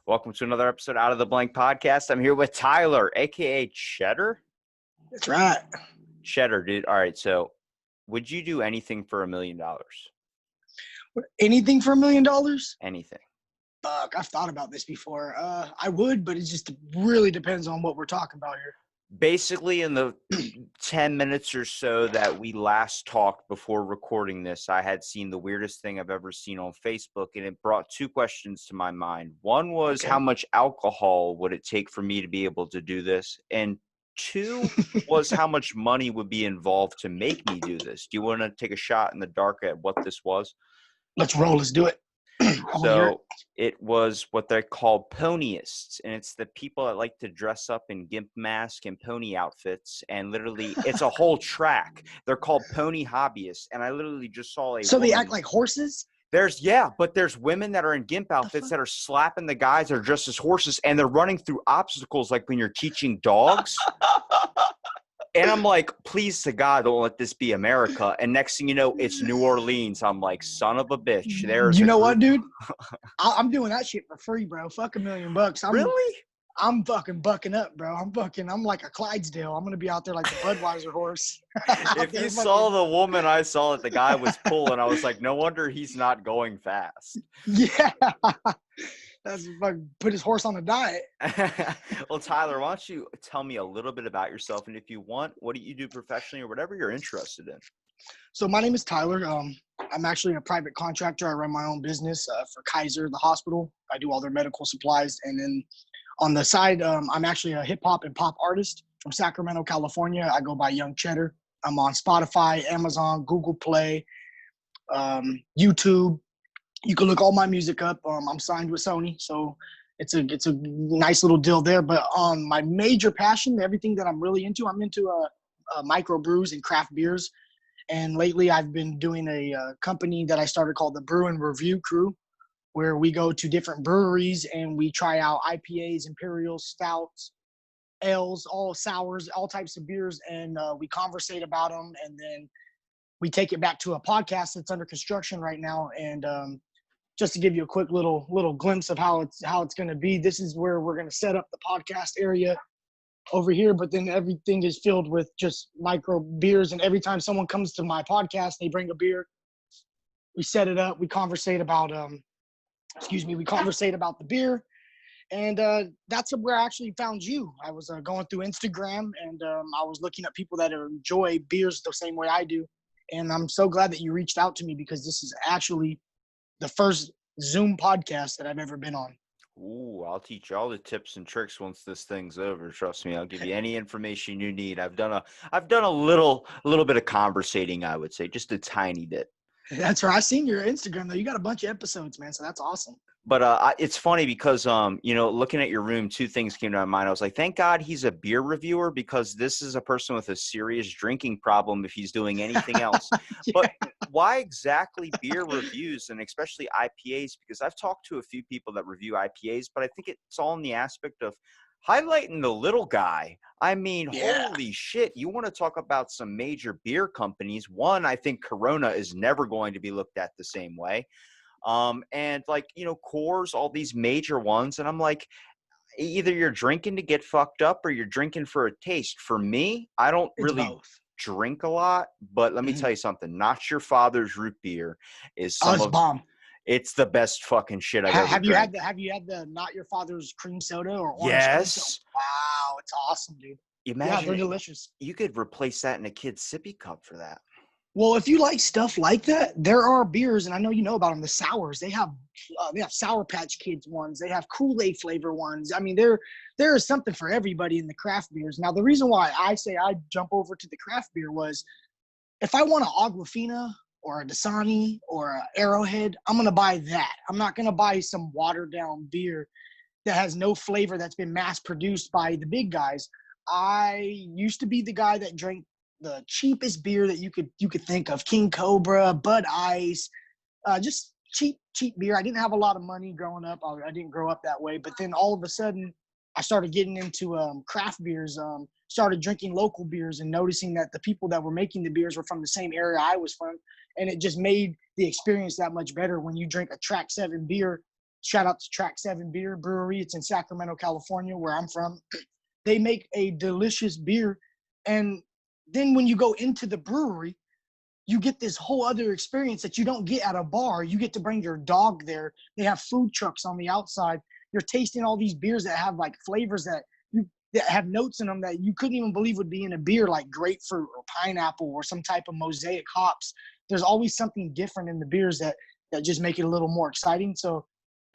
Welcome to another episode Out of the Blank podcast. I'm here with Tyler, aka Cheddar. That's right. Cheddar, dude. All right, so would you do anything for $1 million? Anything for $1 million? Anything. Fuck, I've thought about this before. I would, but it just really depends on what we're talking about here. Basically, in the 10 minutes or so that we last talked before recording this, I had seen the weirdest thing I've ever seen on Facebook, and it brought two questions to my mind. One was, how much alcohol would it take for me to be able to do this? And two was, how much money would be involved to make me do this? Do you want to take a shot in the dark at what this was? Let's roll. Let's do it. So it was what they call Ponyists, and it's the people that like to dress up in gimp mask and pony outfits, and literally it's a whole track. They're called pony hobbyists, and I literally just saw a So they act like horses? But there's women that are in gimp outfits that are slapping the guys that are dressed as horses, and they're running through obstacles like when you're teaching dogs. And I'm like, please to God, don't let this be America. And next thing you know, it's New Orleans. I'm like, son of a bitch. You know what, dude? I'm doing that shit for free, bro. Fuck $1 million. Really? I'm fucking bucking up, bro. I'm like a Clydesdale. I'm going to be out there like the Budweiser horse. If you saw the woman I saw that the guy was pulling, I was like, no wonder he's not going fast. Yeah. That's fucking put his horse on a diet. Well, Tyler, why don't you tell me a little bit about yourself? And if you want, what do you do professionally or whatever you're interested in? So my name is Tyler. I'm actually a private contractor. I run my own business for Kaiser, the hospital. I do all their medical supplies. And then on the side, I'm actually a hip hop and pop artist from Sacramento, California. I go by Young Cheddar. I'm on Spotify, Amazon, Google Play, YouTube. You can look all my music up. I'm signed with Sony, so it's a nice little deal there. But on my major passion, everything that I'm really into, I'm into microbrews and craft beers. And lately, I've been doing a company that I started called the Brew and Review Crew, where we go to different breweries and we try out IPAs, imperials, stouts, ales, all sours, all types of beers, and we conversate about them. And then we take it back to a podcast that's under construction right now. And just to give you a quick little glimpse of how it's going to be, this is where we're going to set up the podcast area over here, but then everything is filled with just micro beers. And every time someone comes to my podcast, they bring a beer. We set it up. We conversate about the beer. And that's where I actually found you. I was going through Instagram, and I was looking at people that enjoy beers the same way I do. And I'm so glad that you reached out to me, because this is actually the first Zoom podcast that I've ever been on. Ooh, I'll teach you all the tips and tricks once this thing's over. Trust me, I'll give you any information you need. I've done a little bit of conversating, I would say, just a tiny bit. That's right. I seen your Instagram though. You got a bunch of episodes, man. So that's awesome. But it's funny because, looking at your room, two things came to my mind. I was like, thank God he's a beer reviewer, because this is a person with a serious drinking problem if he's doing anything else. Yeah. But why exactly beer reviews, and especially IPAs? Because I've talked to a few people that review IPAs, but I think it's all in the aspect of highlighting the little guy. I mean, Holy shit. You want to talk about some major beer companies. One, I think Corona is never going to be looked at the same way. And Coors, all these major ones. And I'm like, either you're drinking to get fucked up or you're drinking for a taste. For me, I don't really drink a lot, but let me tell you something. Not Your Father's root beer is bomb. It's the best fucking shit I've ever drank. Have you had the Not Your Father's cream soda or orange? Yes. Wow, it's awesome, dude. Imagine they're delicious. You could replace that in a kid's sippy cup for that. Well, if you like stuff like that, there are beers, and I know you know about them, the sours. They have Sour Patch Kids ones. They have Kool-Aid flavor ones. I mean, there is something for everybody in the craft beers. Now, the reason why I say I jump over to the craft beer was, if I want an Aquafina or a Dasani or an Arrowhead, I'm going to buy that. I'm not going to buy some watered-down beer that has no flavor that's been mass-produced by the big guys. I used to be the guy that drank the cheapest beer that you could think of: King Cobra, Bud Ice, just cheap beer. I didn't have a lot of money growing up. I didn't grow up that way. But then all of a sudden, I started getting into craft beers, started drinking local beers, and noticing that the people that were making the beers were from the same area I was from. And it just made the experience that much better when you drink a Track 7 beer shout out to Track 7 Beer Brewery. It's in Sacramento, California, where I'm from. They make a delicious beer. And then when you go into the brewery, you get this whole other experience that you don't get at a bar. You get to bring your dog there. They have food trucks on the outside. You're tasting all these beers that have like flavors that have notes in them that you couldn't even believe would be in a beer, like grapefruit or pineapple or some type of mosaic hops. There's always something different in the beers that just make it a little more exciting. So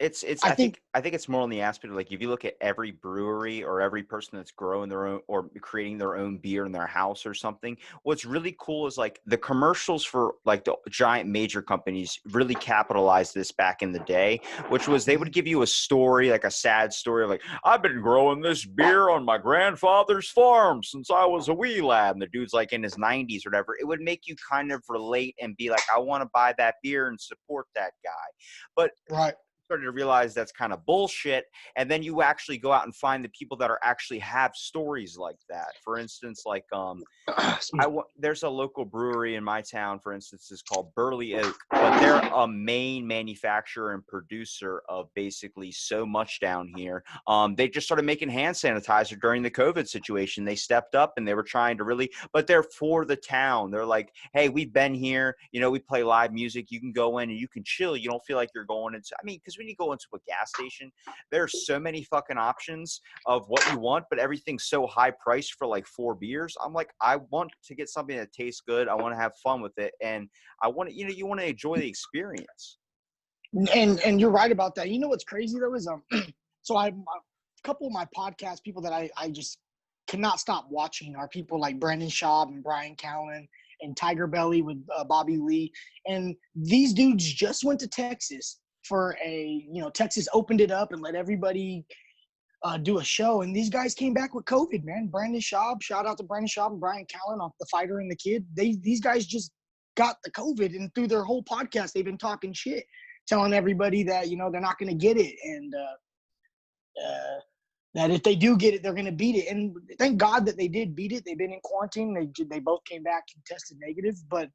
I think it's more on the aspect of like, if you look at every brewery or every person that's growing their own or creating their own beer in their house or something, what's really cool is like the commercials for like the giant major companies really capitalized this back in the day, which was they would give you a story, like a sad story of like, I've been growing this beer on my grandfather's farm since I was a wee lad. And the dude's like in his 90s or whatever. It would make you kind of relate and be like, I want to buy that beer and support that guy. But right. started to realize that's kind of bullshit, and then you actually go out and find the people that are actually have stories like that. For instance, like there's a local brewery in my town, for instance, is called Burley Oak, but they're a main manufacturer and producer of basically so much down here. They just started making hand sanitizer during the COVID situation. They stepped up and they were trying to really, but they're for the town. They're like, hey, we've been here, you know, we play live music, you can go in and you can chill, you don't feel like you're going into, I mean, because when you go into a gas station, there's so many fucking options of what you want, but everything's so high priced for like 4 beers. I'm like, I want to get something that tastes good. I want to have fun with it, and I want to, you know, you want to enjoy the experience. And you're right about that. You know what's crazy though is so a couple of my podcast people that I just cannot stop watching are people like Brendan Schaub and Brian Callen and Tiger Belly with Bobby Lee, and these dudes just went to Texas for Texas opened it up and let everybody do a show, and these guys came back with COVID, man. Brandon Schaub, shout out to Brandon Schaub and Brian Callen off The Fighter and the Kid. These guys just got the COVID, and through their whole podcast, they've been talking shit, telling everybody that, you know, they're not going to get it, and that if they do get it, they're going to beat it. And thank God that they did beat it. They've been in quarantine. They both came back and tested negative, but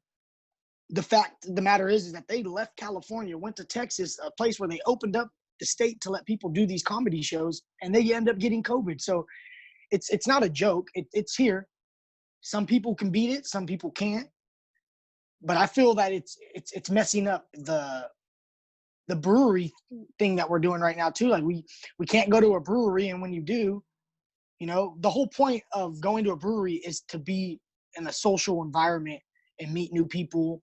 the fact of the matter is that they left California, went to Texas, a place where they opened up the state to let people do these comedy shows, and they end up getting COVID. So it's not a joke. It's here. Some people can beat it, some people can't. But I feel that it's messing up the brewery thing that we're doing right now too. Like we can't go to a brewery, and when you do, you know, the whole point of going to a brewery is to be in a social environment and meet new people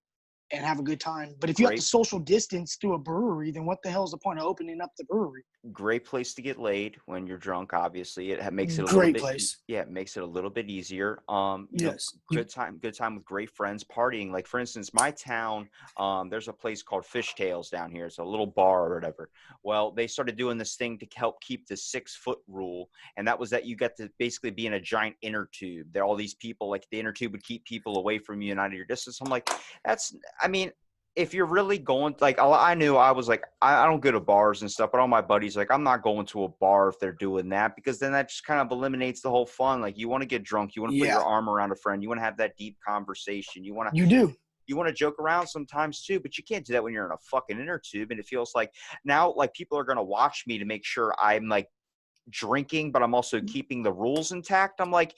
and have a good time. But if you have to social distance through a brewery, then what the hell is the point of opening up the brewery? Great place to get laid when you're drunk. Obviously, it makes it a Great little bit. place. Yeah, it makes it a little bit easier. Yes. Good time with great friends, partying. Like for instance, my town, there's a place called Fishtails down here. It's a little bar or whatever. Well, they started doing this thing to help keep the 6-foot rule, and that was that you got to basically be in a giant inner tube. There, all these people, like the inner tube would keep people away from you and out of your distance. I'm like, I mean, if you're really going, like, I knew I was like, I don't go to bars and stuff, but all my buddies, like, I'm not going to a bar if they're doing that, because then that just kind of eliminates the whole fun. Like, you want to get drunk, you want to put your arm around a friend, you want to have that deep conversation, you want to joke around sometimes too, but you can't do that when you're in a fucking inner tube. And it feels like now, like, people are going to watch me to make sure I'm like drinking, but I'm also keeping the rules intact. I'm like,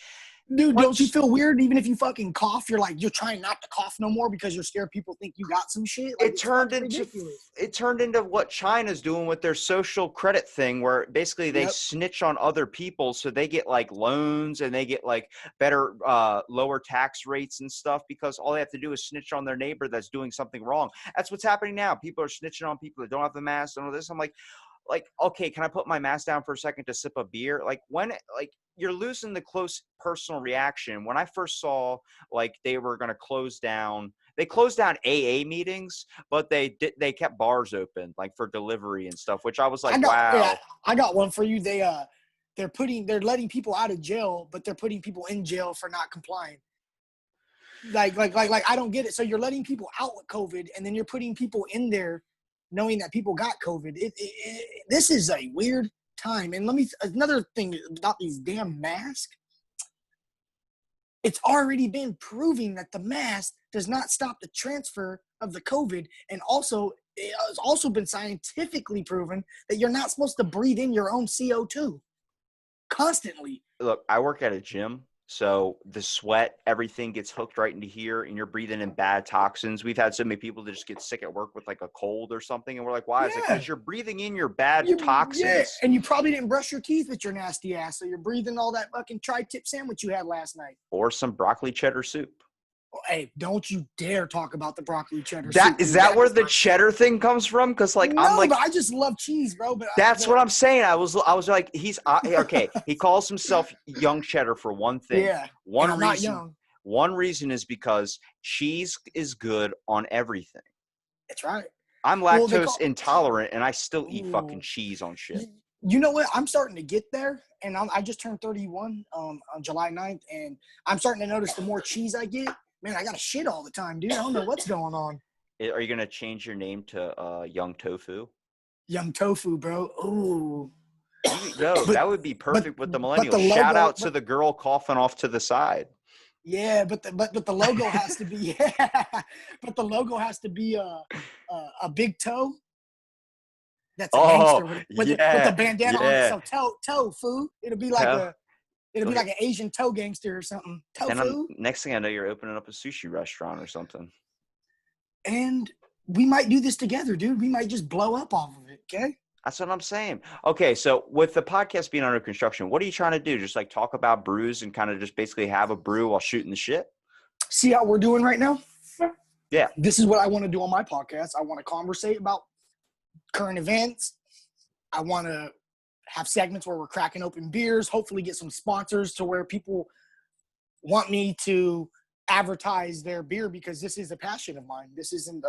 dude, don't you feel weird even if you fucking cough? You're like, you're trying not to cough no more because you're scared people think you got some shit. Like, it turned into what China's doing with their social credit thing, where basically they snitch on other people, so they get like loans and they get like better lower tax rates and stuff, because all they have to do is snitch on their neighbor that's doing something wrong. That's what's happening now. People are snitching on people that don't have the mask and all this. I'm like, okay, can I put my mask down for a second to sip a beer? Like, when, like, you're losing the close personal reaction. When I first saw, like, they were going to they closed down AA meetings, but they kept bars open, like, for delivery and stuff, which I was like, wow. Yeah, I got one for you. They're letting people out of jail, but they're putting people in jail for not complying. Like, I don't get it. So you're letting people out with COVID, and then you're putting people in there knowing that people got COVID. This is a weird time. And another thing about these damn masks, it's already been proving that the mask does not stop the transfer of the COVID. And also, it's also been scientifically proven that you're not supposed to breathe in your own CO2 constantly. Look, I work at a gym, so the sweat, everything gets hooked right into here, and you're breathing in bad toxins. We've had so many people that just get sick at work with like a cold or something, and we're like, why? It's like, because you're breathing in your bad toxins. Yeah, and you probably didn't brush your teeth with your nasty ass, so you're breathing all that fucking tri-tip sandwich you had last night. Or some broccoli cheddar soup. Hey, don't you dare talk about the broccoli cheddar That soup. is that where the cheddar thing comes from? Because like no, I'm like, but I just love cheese, bro. But that's what I'm saying. I was like, he's okay. He calls himself young cheddar for one thing. Yeah, One I'm reason. not young. One reason is because cheese is good on everything. That's right. I'm lactose intolerant, and I still eat fucking cheese on shit. You know what? I'm starting to get there, and I just turned 31 on July 9th, and I'm starting to notice the more cheese I get, man, I got to shit all the time, dude. I don't know what's going on. Are you going to change your name to Young Tofu? Young Tofu, bro. Ooh. No, that would be perfect with the millennials. Shout out to the girl coughing off to the side. Yeah, but the logo has to be but the logo has to be a big toe. That's a gangster with the bandana on it. So tofu. It'll be like like an Asian toe gangster or something. Tofu. Next thing I know, you're opening up a sushi restaurant or something. And we might do this together, dude. We might just blow up off of it. Okay. That's what I'm saying. Okay, so with the podcast being under construction, what are you trying to do? Just like talk about brews and kind of just basically have a brew while shooting the shit? See how we're doing right now? Yeah. This is what I want to do on my podcast. I want to conversate about current events. I want to have segments where we're cracking open beers, hopefully get some sponsors to where people want me to advertise their beer because this is a passion of mine. This isn't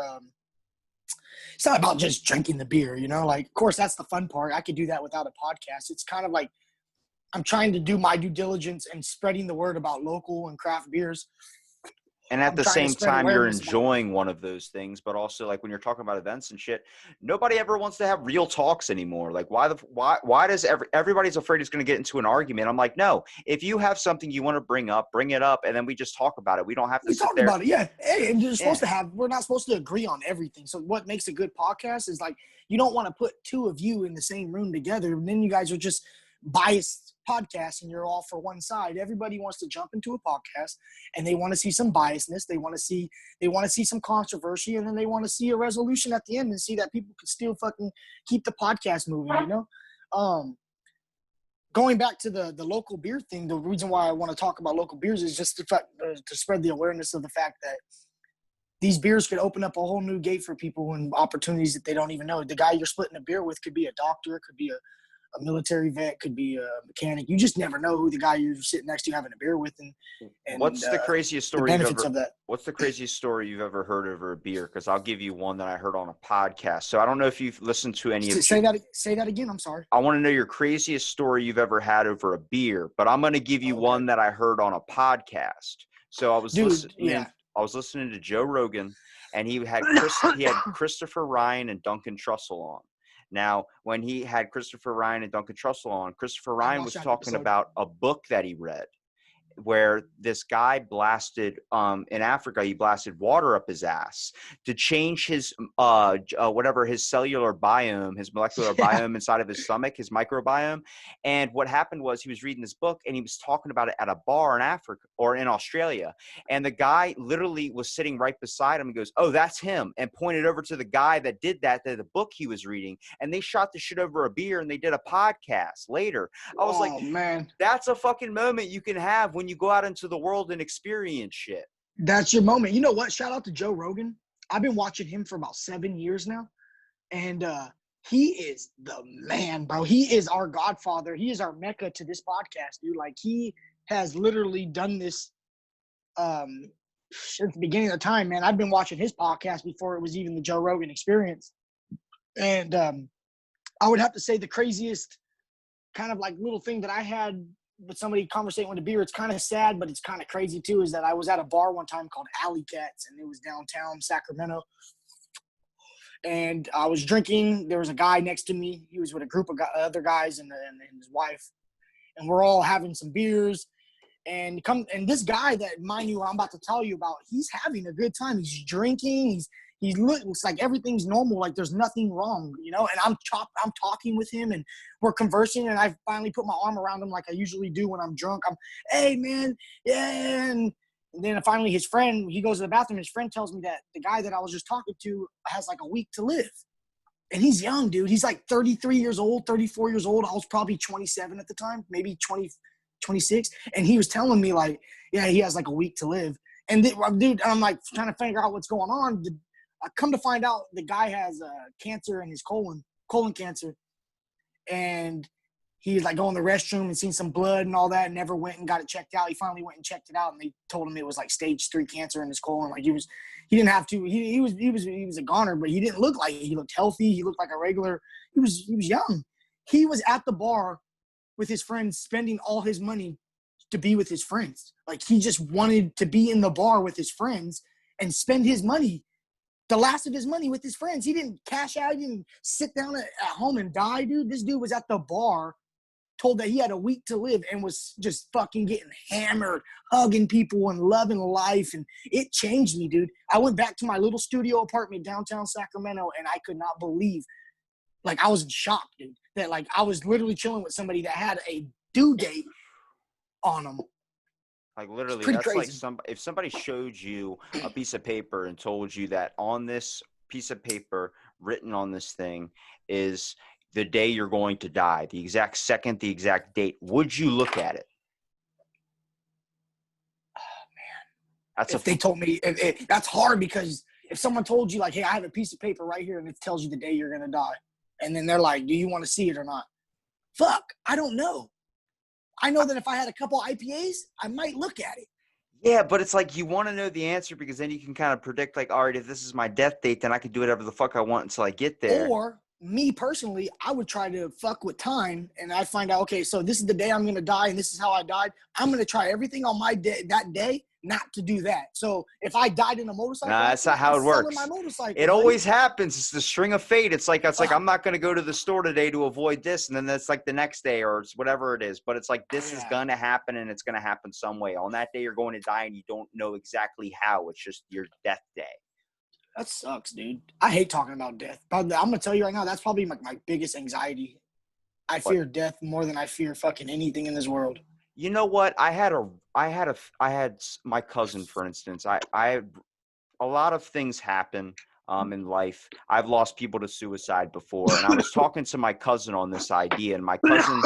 it's not about just drinking the beer, you know, like, of course, that's the fun part. I could do that without a podcast. It's kind of like I'm trying to do my due diligence and spreading the word about local and craft beers. And at the same time, you're enjoying one of those things, but also like when you're talking about events and shit, nobody ever wants to have real talks anymore. Like why does everybody's afraid it's going to get into an argument? I'm like, no, if you have something you want to bring it up, and then we just talk about it. We don't have to sit there. About it, yeah. Hey, and we're not supposed to agree on everything. So what makes a good podcast is like, you don't want to put two of you in the same room together, and then you guys are just biased podcast and you're all for one side. Everybody wants to jump into a podcast and they want to see some biasness. They want to see some controversy, and then they want to see a resolution at the end and see that people could still fucking keep the podcast moving, you know? Going back to the local beer thing, the reason why I want to talk about local beers is just to spread the awareness of the fact that these beers could open up a whole new gate for people and opportunities that they don't even know. The guy you're splitting a beer with could be a doctor, could be a military vet, could be a mechanic. You just never know who the guy you're sitting next to having a beer with. And what's the craziest story What's the craziest story you've ever heard over a beer? Because I'll give you one that I heard on a podcast. So I don't know if you've listened to any of. Say that again. I'm sorry. I want to know your craziest story you've ever had over a beer, but I'm going to give you one that I heard on a podcast. So I was listening to Joe Rogan, and he had Christopher Ryan and Duncan Trussell on. Now, when he had Christopher Ryan and Duncan Trussell on, Christopher Ryan was talking about a book that he read where this guy blasted in Africa, he blasted water up his ass to change his his cellular biome, his molecular biome inside of his stomach, his microbiome. And what happened was he was reading this book and he was talking about it at a bar in Africa or in Australia. And the guy literally was sitting right beside him and goes, "Oh, that's him," and pointed over to the guy that did that, to the book he was reading. And they shot the shit over a beer and they did a podcast later. I was like, man, that's a fucking moment you can have when you go out into the world and experience shit. That's your moment. You know what? Shout out to Joe Rogan. I've been watching him for about 7 years now. And he is the man, bro. He is our godfather. He is our mecca to this podcast, dude. Like, he has literally done this since the beginning of the time, man. I've been watching his podcast before it was even the Joe Rogan Experience. And I would have to say the craziest kind of like little thing that I had with somebody conversating with a beer, it's kind of sad, but it's kind of crazy too, is that I was at a bar one time called Alley Cats, and it was downtown Sacramento. And I was drinking. There was a guy next to me. He was with a group of other guys and his wife. And we're all having some beers. And this guy that, mind you, I'm about to tell you about, he's having a good time. He's drinking. he looks like everything's normal, like there's nothing wrong, you know. And I'm talking with him, and we're conversing, and I finally put my arm around him like I usually do when I'm drunk. Hey man, yeah. And then finally his friend, he goes to the bathroom. His friend tells me that the guy that I was just talking to has like a week to live. And he's young, dude. He's like 33 years old, 34 years old. I was probably 27 at the time, maybe 20, 26. And he was telling me like, yeah, he has like a week to live. And dude, I'm like trying to figure out what's going on. I come to find out the guy has cancer in his colon cancer. And he's like going to the restroom and seen some blood and all that, and never went and got it checked out. He finally went and checked it out, and they told him it was like stage 3 cancer in his colon. Like he didn't have to. He was a goner, but he didn't look like it. He looked healthy. He looked like a regular. He was young. He was at the bar with his friends, spending all his money to be with his friends. Like he just wanted to be in the bar with his friends and spend his money, the last of his money, with his friends. He didn't cash out. He didn't sit down at home and die, dude. This dude was at the bar, told that he had a week to live, and was just fucking getting hammered, hugging people and loving life. And it changed me, dude. I went back to my little studio apartment downtown Sacramento, and I could not believe, like I was in shock, dude, that like I was literally chilling with somebody that had a due date on them. Like literally, Pretty that's crazy. like if somebody showed you a piece of paper and told you that on this piece of paper written on this thing is the day you're going to die, the exact second, the exact date, would you look at it? Oh man, That's they told me that's hard, because if someone told you like, hey, I have a piece of paper right here and it tells you the day you're gonna die, and then they're like, do you want to see it or not? Fuck, I don't know. I know that if I had a couple IPAs, I might look at it. Yeah, but it's like you want to know the answer, because then you can kind of predict like, all right, if this is my death date, then I can do whatever the fuck I want until I get there. Or me personally, I would try to fuck with time, and I find out, okay, so this is the day I'm going to die, and this is how I died. I'm going to try everything on my day that day not to do that. So if I died in a motorcycle, Nah, that's not how it works. my motorcycle, It always happens. It's the string of fate. It's like I'm not going to go to the store today to avoid this, and then that's like the next day or whatever it is. But it's like this is going to happen, and it's going to happen some way. On that day, you're going to die, and you don't know exactly how. It's just your death day. That sucks, dude. I hate talking about death. But I'm going to tell you right now, that's probably my biggest anxiety. I fear death more than I fear fucking anything in this world. You know what? I had my cousin, for instance. A lot of things happen in life. I've lost people to suicide before, and I was talking to my cousin on this idea, and my cousin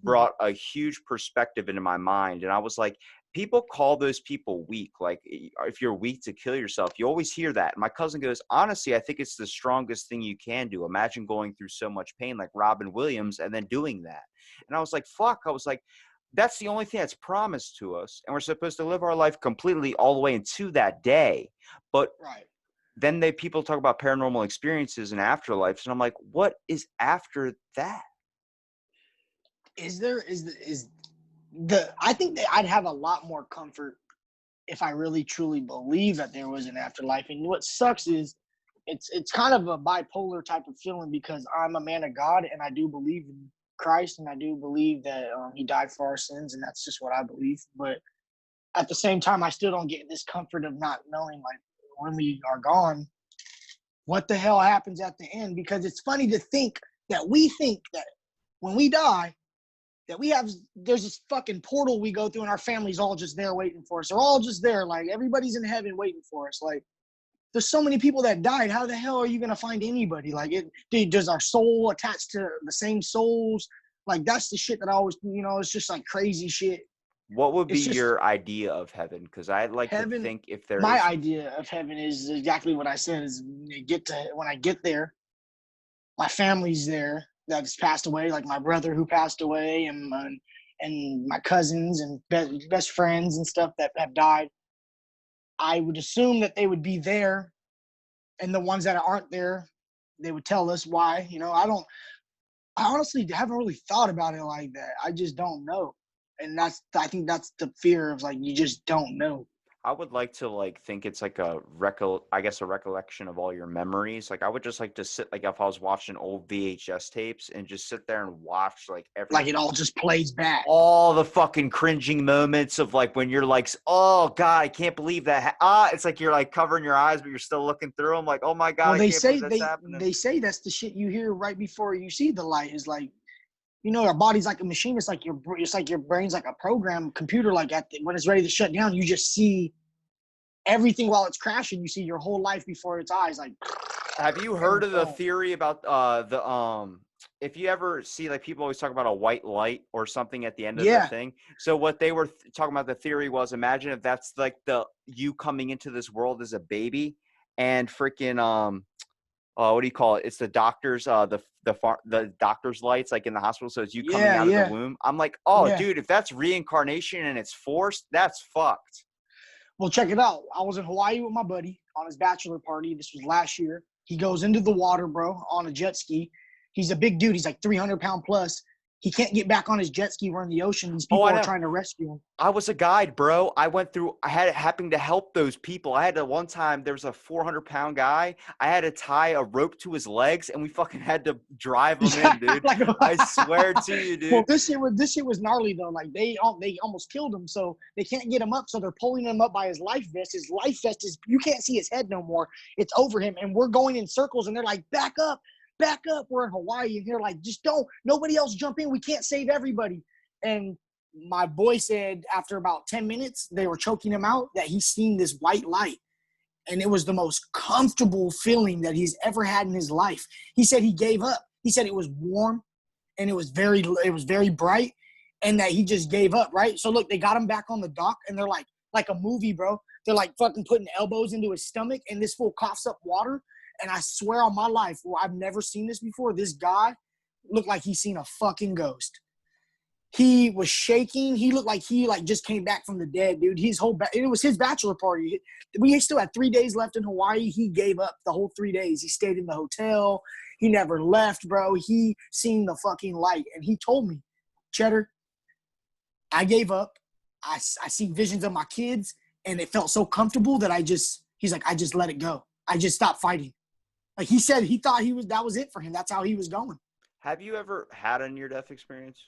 brought a huge perspective into my mind, and I was like, people call those people weak. Like, if you're weak to kill yourself, you always hear that. And my cousin goes, honestly, I think it's the strongest thing you can do. Imagine going through so much pain like Robin Williams and then doing that. And I was like, fuck. I was like, that's the only thing that's promised to us. And we're supposed to live our life completely all the way into that day. But then people talk about paranormal experiences and afterlives. And I'm like, what is after that? I think that I'd have a lot more comfort if I really truly believe that there was an afterlife. And what sucks is it's kind of a bipolar type of feeling, because I'm a man of God and I do believe in Christ, and I do believe that he died for our sins, and that's just what I believe. But at the same time, I still don't get this comfort of not knowing, like, when we are gone, what the hell happens at the end. Because it's funny to think that when we die, that there's this fucking portal we go through, and our family's all just there waiting for us. They're all just there. Like, everybody's in heaven waiting for us. Like, there's so many people that died. How the hell are you going to find anybody? Like, does our soul attach to the same souls? Like, that's the shit that I always, it's just like crazy shit. What would be your idea of heaven? Because I'd like to think if there my idea of heaven is exactly what I said, is when I get there, my family's there that's passed away, like my brother who passed away, and my cousins and best friends and stuff that have died. I would assume that they would be there, and the ones that aren't there, they would tell us why. I honestly haven't really thought about it like that. I just don't know. And I think that's the fear of, like, you just don't know. I would like to like think it's like a recollection of all your memories. Like I would just like to sit like if I was watching old VHS tapes and just sit there and watch like Like it all just plays back. all the fucking cringing moments of like when you're like, oh God, I can't believe that. It's like you're like covering your eyes, but you're still looking through them. Like, oh my God, Well, I can't believe that's happening. they say that's the shit you hear right before you see the light. Is like, you know, our body's like a machine. It's like your brain's like a program computer. Like when it's ready to shut down, you just see everything while it's crashing. You see your whole life before its eyes. Like, have you heard of the theory about if you ever see like people always talk about a white light or something at the end of the thing. So what they were talking about, the theory was, imagine if that's like you coming into this world as a baby and freaking what do you call it? It's the doctor's the doctor's lights like in the hospital. So it's you coming out of the womb. I'm like, dude, if that's reincarnation and it's forced, that's fucked. Well, check it out. I was in Hawaii with my buddy on his bachelor party. This was last year. He goes into the water, bro, on a jet ski. He's a big dude. He's like 300-pound plus. He can't get back on his jet ski. We're in the ocean. These people are trying to rescue him. I was a guide, bro. I had happened to help those people. I had to one time, there was a 400-pound guy. I had to tie a rope to his legs and we fucking had to drive him in, dude. I swear to you, dude. Well, this shit was gnarly though. Like they almost killed him, so they can't get him up. So they're pulling him up by his life vest. His life vest is, you can't see his head no more. It's over him. And we're going in circles and they're like, back up. We're in Hawaii and they're like, just don't, nobody else jump in. We can't save everybody. And my boy said after about 10 minutes, they were choking him out, that he's seen this white light. And it was the most comfortable feeling that he's ever had in his life. He said he gave up. He said it was warm and it was very bright and that he just gave up, right? So look, they got him back on the dock and they're like a movie, bro. They're like fucking putting elbows into his stomach and this fool coughs up water. And I swear on my life, I've never seen this before. This guy looked like he's seen a fucking ghost. He was shaking. He looked like he just came back from the dead, dude. It was his bachelor party. We still had 3 days left in Hawaii. He gave up the whole 3 days. He stayed in the hotel. He never left, bro. He seen the fucking light. And he told me, Cheddar, I gave up. I see visions of my kids, and it felt so comfortable that he's like, I just let it go. I just stopped fighting. Like he said, he thought that was it for him. That's how he was going. Have you ever had a near-death experience?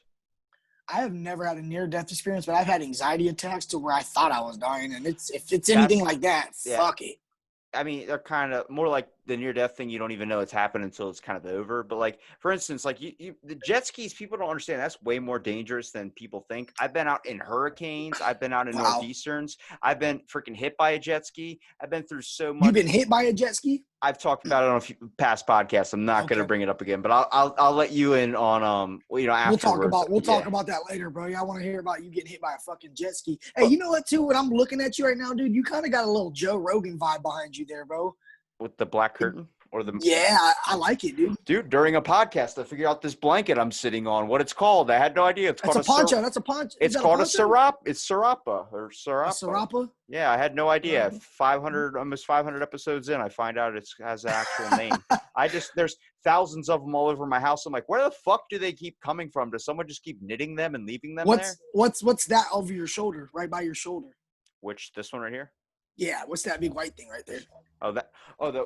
I have never had a near-death experience, but I've had anxiety attacks to where I thought I was dying. And if it's anything like that, fuck it. I mean, they're kind of more like the near-death thing. You don't even know it's happened until it's kind of over. But like, for instance, like the jet skis, people don't understand that's way more dangerous than people think. I've been out in hurricanes. I've been out in northeasterns. I've been freaking hit by a jet ski. I've been through so much. You've been hit by a jet ski? I've talked about it on a few past podcasts. I'm not going to bring it up again, but I'll let you in on afterwards. We'll talk about that later, bro. Yeah, I want to hear about you getting hit by a fucking jet ski. Hey, you know what too? When I'm looking at you right now, dude, you kind of got a little Joe Rogan vibe behind you there, bro. With the black curtain or the I like it, dude. Dude, during a podcast, I figured out this blanket I'm sitting on, what it's called. I had no idea. It's called a poncho. That's a poncho. It's called a serapa. It's serapa or serapa. A serapa? Yeah, I had no idea. 500, almost 500 episodes in, I find out it has an actual name. There's thousands of them all over my house. I'm like, where the fuck do they keep coming from? Does someone just keep knitting them and leaving them there? What's that over your shoulder, right by your shoulder? This one right here? Yeah, what's that big white thing right there?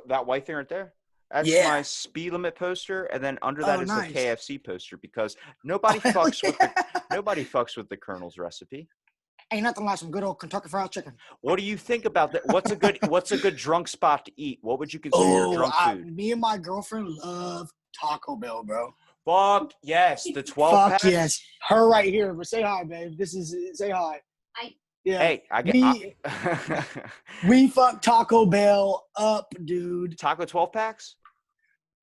That white thing right there? That's my speed limit poster, and then under that is the KFC poster because nobody fucks with the Colonel's recipe. Ain't nothing like some good old Kentucky Fried Chicken. What do you think about that? What's a good drunk spot to eat? What would you consider your drunk food? Me and my girlfriend love Taco Bell, bro. Fuck yes, the 12 pack. Fuck yes, her right here. But say hi, babe. Say hi. Yeah. Hey, we fuck Taco Bell up, dude. Taco 12 packs?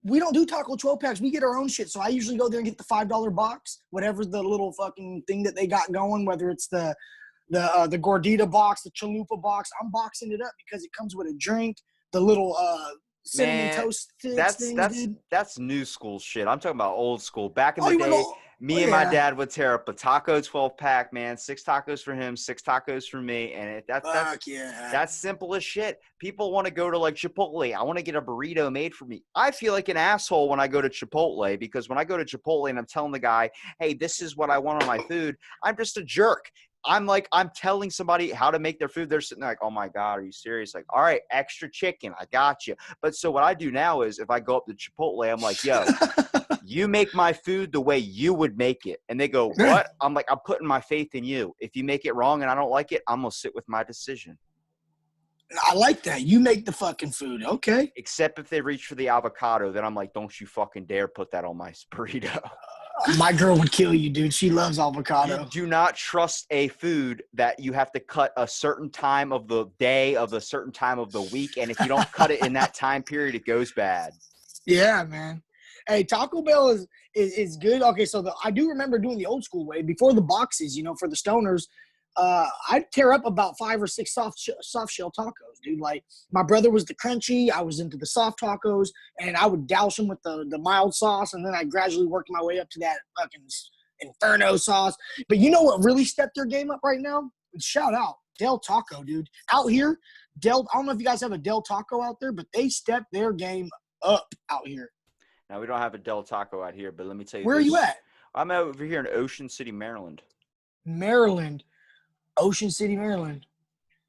We don't do Taco 12 packs. We get our own shit. So I usually go there and get the $5 box, whatever's the little fucking thing that they got going, whether it's the gordita box, the chalupa box. I'm boxing it up because it comes with a drink, the little cinnamon toast that's new school shit. I'm talking about old school. Back in the day, me and my dad would tear up a taco 12 pack, man. 6 tacos for him, 6 tacos for me, and that's simple as shit. People want to go to like Chipotle. I want to get a burrito made for me. I feel like an asshole when I go to Chipotle because when I go to Chipotle and I'm telling the guy, hey, this is what I want on my food, I'm just a jerk. I'm telling somebody how to make their food. They're sitting there like, oh my God, are you serious? Like, all right, extra chicken. I got you. But so what I do now is if I go up to Chipotle, I'm like, yo, you make my food the way you would make it. And they go, what? I'm like, I'm putting my faith in you. If you make it wrong and I don't like it, I'm going to sit with my decision. I like that. You make the fucking food. Okay. Except if they reach for the avocado, then I'm like, don't you fucking dare put that on my burrito. My girl would kill you, dude. She loves avocado. You do not trust a food that you have to cut a certain time of the day, of a certain time of the week. And if you don't cut it in that time period, it goes bad. Yeah, man. Hey, Taco Bell is good. Okay, so I do remember doing the old school way before the boxes, for the stoners. I'd tear up about 5 or 6 soft shell tacos, dude. Like my brother was the crunchy, I was into the soft tacos, and I would douse them with the mild sauce, and then I gradually worked my way up to that fucking Inferno sauce. But you know what really stepped their game up right now? Shout out Del Taco, dude. Out here, I don't know if you guys have a Del Taco out there, but they stepped their game up out here. Now we don't have a Del Taco out here, but let me tell you. Where are you at? I'm over here in Ocean City, Maryland. Ocean City, Maryland.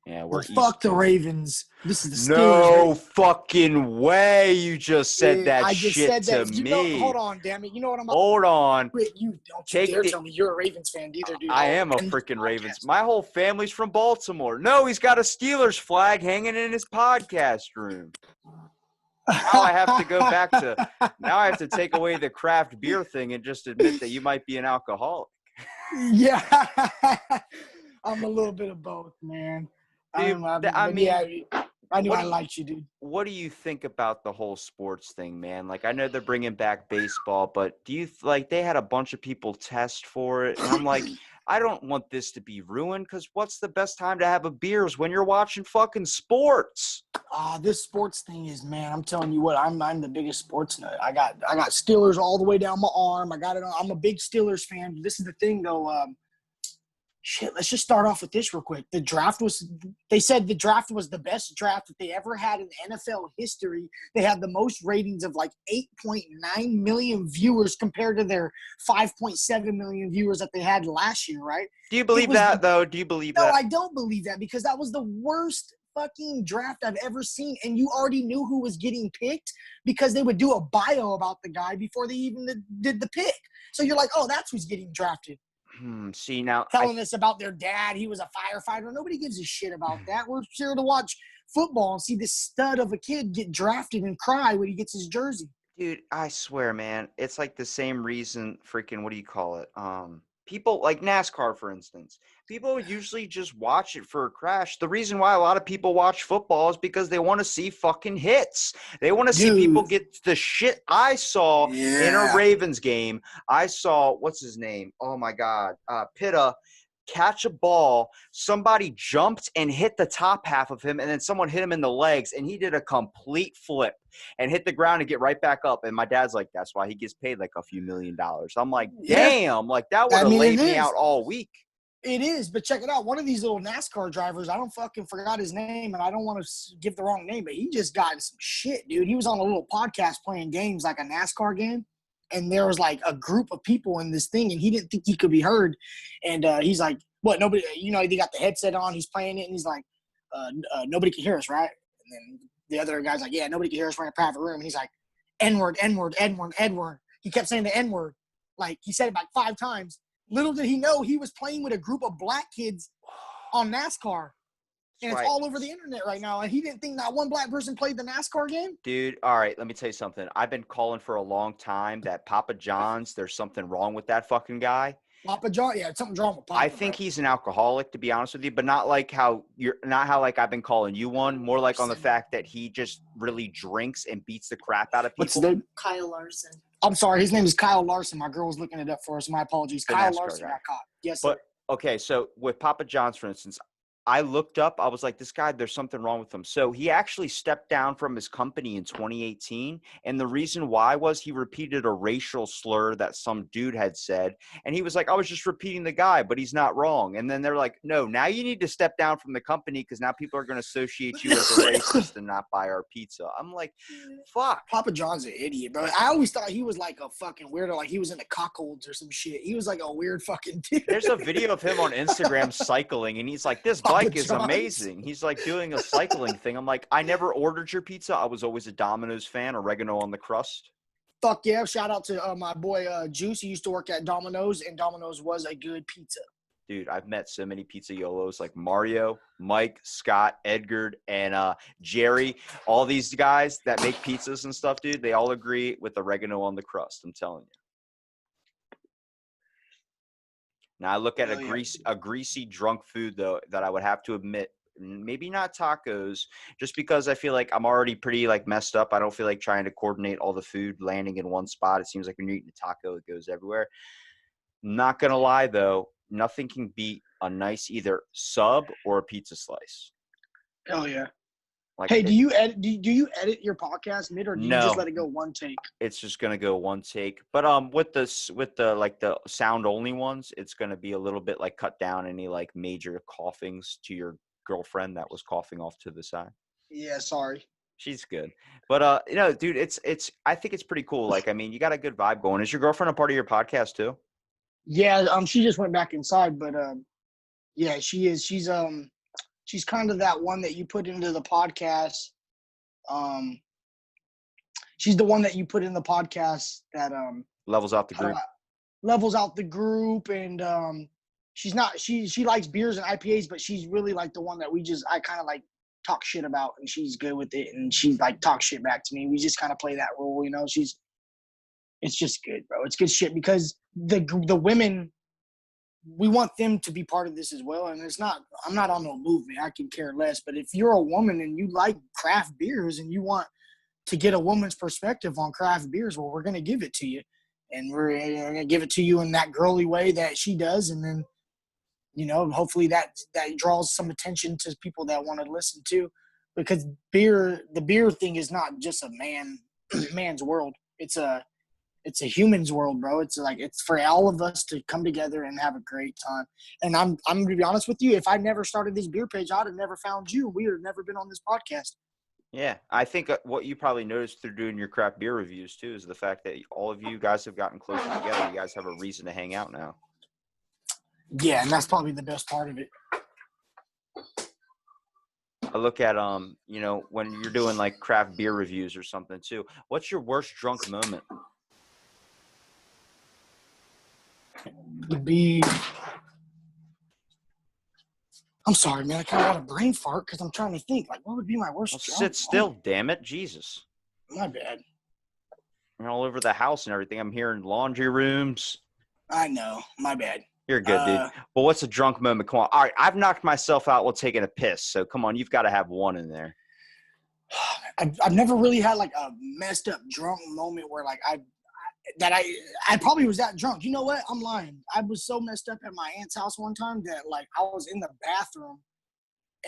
Yeah, we're fuck the Ravens. This is the Steelers. No fucking way! You just said that I just shit said that. to me. Hold on, damn it! You know what I'm? Hold on. Wait, you don't dare tell me you're a Ravens fan either, dude. I am a freaking Ravens. My whole family's from Baltimore. No, he's got a Steelers flag hanging in his podcast room. Now I have to go back to. Now I have to take away the craft beer thing and just admit that you might be an alcoholic. Yeah. I'm a little bit of both, man. Dude, I knew I liked you, dude. What do you think about the whole sports thing, man? Like, I know they're bringing back baseball, but do you they had a bunch of people test for it? And I'm like, I don't want this to be ruined because what's the best time to have a beer is when you're watching fucking sports. This sports thing is, man, I'm telling you what, I'm the biggest sports nut. I got Steelers all the way down my arm. I got it on. I'm a big Steelers fan. This is the thing, though. Let's just start off with this real quick. They said the draft was the best draft that they ever had in NFL history. They had the most ratings of like 8.9 million viewers compared to their 5.7 million viewers that they had last year, right? Do you believe that, though? Do you believe that? No, I don't believe that because that was the worst fucking draft I've ever seen. And you already knew who was getting picked because they would do a bio about the guy before they even did the pick. So you're like, oh, that's who's getting drafted. See, now telling us about their dad, he was a firefighter. Nobody gives a shit about that. We're here to watch football and see this stud of a kid get drafted and cry when he gets his jersey. Dude, I swear, man, it's like the same reason freaking, what do you call it? People like NASCAR, for instance. People usually just watch it for a crash. The reason why a lot of people watch football is because they want to see fucking hits. They want to see people get the shit. I saw in a Ravens game, I saw, what's his name? Oh, my God. Pitta catch a ball. Somebody jumped and hit the top half of him, and then someone hit him in the legs, and he did a complete flip and hit the ground and get right back up. And my dad's like, that's why he gets paid like a few $1 million. I'm like, damn, like that would have laid me out all week. It is, but check it out. One of these little NASCAR drivers, I don't fucking forgot his name, and I don't want to give the wrong name, but he just got some shit, dude. He was on a little podcast playing games like a NASCAR game. And there was like a group of people in this thing, and he didn't think he could be heard. And he's like, what, nobody, they got the headset on, he's playing it, and he's like, nobody can hear us, right? And then the other guy's like, yeah, nobody can hear us. We're in a private room. And he's like, N-word, N-word, N-word, N-word. He kept saying the N-word. Like, he said it like 5 times. Little did he know he was playing with a group of black kids on NASCAR. And it's all over the internet right now. And he didn't think not one black person played the NASCAR game? Dude, all right, let me tell you something. I've been calling for a long time that Papa John's, there's something wrong with that fucking guy. Papa John? Yeah, something's wrong with Papa. I think he's an alcoholic, to be honest with you, but not how I've been calling you one, more like on the fact that he just really drinks and beats the crap out of people. What's his name? Kyle Larson. I'm sorry, his name is Kyle Larson. My girl was looking it up for us. My apologies. Kyle Larson got caught. Yes, sir. Okay, so with Papa John's, for instance, I looked up, I was like, this guy, there's something wrong with him. So he actually stepped down from his company in 2018. And the reason why was he repeated a racial slur that some dude had said. And he was like, I was just repeating the guy, but he's not wrong. And then they're like, no, now you need to step down from the company because now people are going to associate you as a racist and not buy our pizza. I'm like, fuck. Papa John's an idiot, bro. I always thought he was like a fucking weirdo, like he was in the cockholds or some shit. He was like a weird fucking dude. There's a video of him on Instagram cycling, and he's like, this bike is amazing. He's like doing a cycling thing. I'm like, I never ordered your pizza. I was always a Domino's fan, oregano on the crust. Fuck yeah. Shout out to my boy Juice. He used to work at Domino's, and Domino's was a good pizza. Dude, I've met so many pizza yolos like Mario, Mike, Scott, Edgar, and Jerry. All these guys that make pizzas and stuff, dude, they all agree with oregano on the crust. I'm telling you. Now I look at a greasy drunk food though that I would have to admit, maybe not tacos, just because I feel like I'm already pretty like messed up. I don't feel like trying to coordinate all the food landing in one spot. It seems like when you're eating a taco, it goes everywhere. Not gonna lie though, nothing can beat a nice either sub or a pizza slice. Hell yeah. Like, hey, do you edit your podcast mid, or do you just let it go one take? It's just gonna go one take. But with the like the sound only ones, it's gonna be a little bit like cut down any like major coughings to your girlfriend that was coughing off to the side. Yeah, sorry. She's good. But you know, dude, it's I think it's pretty cool. Like, I mean, you got a good vibe going. Is your girlfriend a part of your podcast too? Yeah, she just went back inside, but yeah, she is. She's kind of that one that you put into the podcast. She's the one that you put in the podcast that levels out the group. Levels out the group, and she's not. She likes beers and IPAs, but she's really like the one that I kind of like talk shit about, and she's good with it, and she like talks shit back to me. We just kind of play that role, you know. It's just good, bro. It's good shit because the women, we want them to be part of this as well. And I'm not on no movement. I can care less. But if you're a woman and you like craft beers and you want to get a woman's perspective on craft beers, well, we're going to give it to you. And we're going to give it to you in that girly way that she does. And then, you know, hopefully that draws some attention to people that want to listen to, because the beer thing is not just a man's world. It's a human's world, bro. It's for all of us to come together and have a great time. And I'm going to be honest with you. If I never started this beer page, I'd have never found you. We would have never been on this podcast. Yeah. I think what you probably noticed through doing your craft beer reviews too, is the fact that all of you guys have gotten closer together. You guys have a reason to hang out now. Yeah. And that's probably the best part of it. I look at, you know, when you're doing like craft beer reviews or something too, what's your worst drunk moment? Would be, I'm sorry, man. I kind of got a brain fart because I'm trying to think. Like, what would be my worst? Well, sit still, damn it, Jesus. My bad. You're all over the house and everything. I'm hearing laundry rooms. I know. My bad. You're good, dude. But what's a drunk moment? Come on. All right, I've knocked myself out while taking a piss. So come on, you've got to have one in there. I've never really had like a messed up drunk moment where like I probably was that drunk. You know what? I'm lying. I was so messed up at my aunt's house one time that like I was in the bathroom,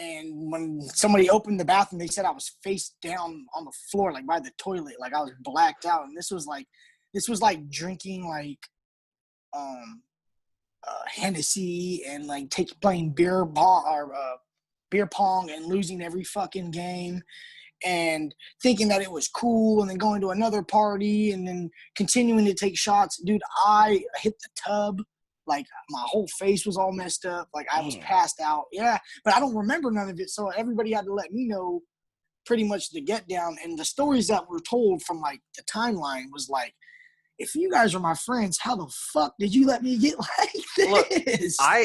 and when somebody opened the bathroom, they said I was face down on the floor, like by the toilet, like I was blacked out. And this was like drinking like Hennessy and like playing beer pong and losing every fucking game. And thinking that it was cool, and then going to another party and then continuing to take shots. Dude, I hit the tub. Like, my whole face was all messed up. Like, I was passed out. Yeah, but I don't remember none of it. So everybody had to let me know pretty much the get down. And the stories that were told from, like, the timeline was like, if you guys are my friends, how the fuck did you let me get like this? Look,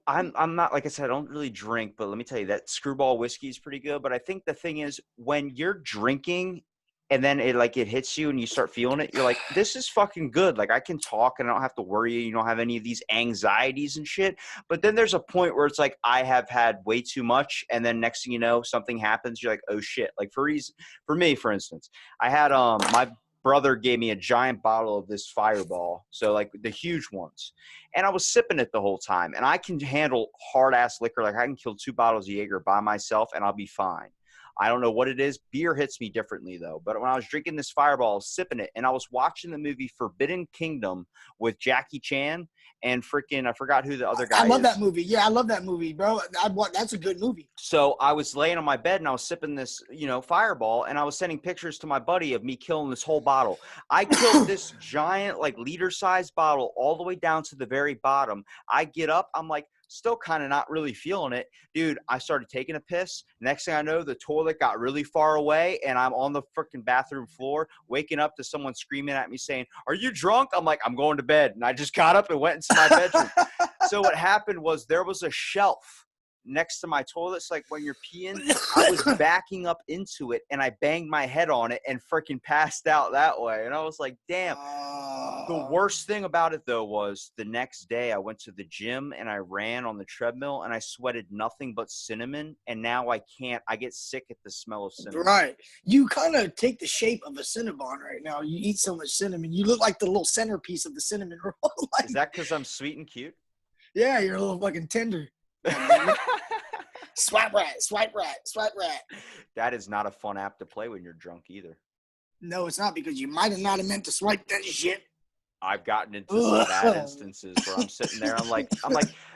I'm not, like I said, I don't really drink, but let me tell you that Screwball whiskey is pretty good. But I think the thing is, when you're drinking and then it hits you and you start feeling it, you're like, this is fucking good. Like, I can talk and I don't have to worry. You don't have any of these anxieties and shit. But then there's a point where it's like, I have had way too much. And then next thing you know, something happens. You're like, oh shit. Like for me, for instance, I had, brother gave me a giant bottle of this Fireball, so like the huge ones, and I was sipping it the whole time. And I can handle hard ass liquor, like I can kill 2 bottles of Jaeger by myself, and I'll be fine. I don't know what it is. Beer hits me differently though. But when I was drinking this Fireball, I was sipping it, and I was watching the movie Forbidden Kingdom with Jackie Chan and freaking I forgot who the other guy is. I love that movie. Yeah, I love that movie, bro. That's a good movie. So I was laying on my bed and I was sipping this, Fireball, and I was sending pictures to my buddy of me killing this whole bottle. I killed this giant, like liter-sized bottle all the way down to the very bottom. I get up, I'm like, still kind of not really feeling it. Dude, I started taking a piss. Next thing I know, the toilet got really far away, and I'm on the freaking bathroom floor, waking up to someone screaming at me saying, "Are you drunk?" I'm like, "I'm going to bed." And I just got up and went into my bedroom. So what happened was there was a shelf next to my toilet. So like when you're peeing, I was backing up into it, and I banged my head on it and freaking passed out that way. And I was like, damn. The worst thing about it though was the next day I went to the gym and I ran on the treadmill, and I sweated nothing but cinnamon, and now I get sick at the smell of cinnamon. Right. You kind of take the shape of a Cinnabon right now. You eat so much cinnamon. You look like the little centerpiece of the cinnamon roll. Like, is that because I'm sweet and cute? Yeah, you're a little fucking tender. Swipe right, swipe right, swipe right. That is not a fun app to play when you're drunk either. No, it's not, because you might have not have meant to swipe that shit. I've gotten into some bad instances where I'm sitting there. I'm like,